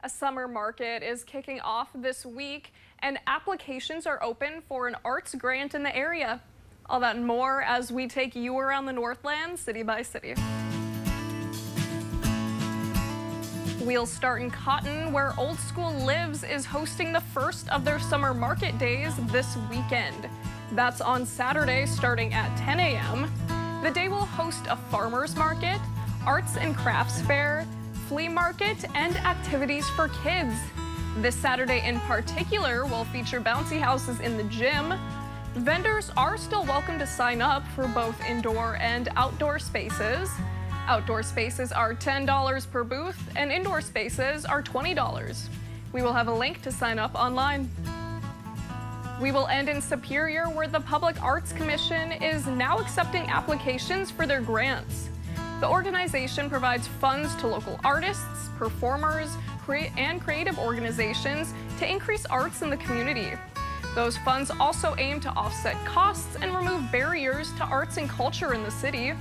A summer market is kicking off this week, and applications are open for an arts grant in the area. All that and more as we take you around the Northland, city by city. We'll start in Cotton, where Old School Lives is hosting the first of their summer market days this weekend. That's on Saturday starting at 10 a.m. The day will host a farmer's market, arts and crafts fair, flea market, and activities for kids. This Saturday in particular will feature bouncy houses in the gym. Vendors are still welcome to sign up for both indoor and outdoor spaces. Outdoor spaces are $10 per booth, and indoor spaces are $20. We will have a link to sign up online. We will end in Superior, where the Public Arts Commission is now accepting applications for their grants. The organization provides funds to local artists, performers, and creative organizations to increase arts in the community. Those funds also aim to offset costs and remove barriers to arts and culture in the city.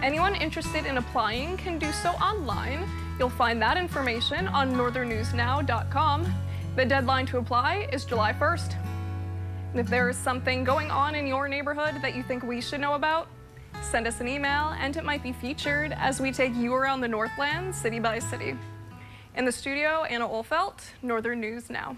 Anyone interested in applying can do so online. You'll find that information on northernnewsnow.com. The deadline to apply is July 1st. And if there is something going on in your neighborhood that you think we should know about, send us an email and it might be featured as we take you around the Northland, city by city. In the studio, Anna Olfelt, Northern News Now.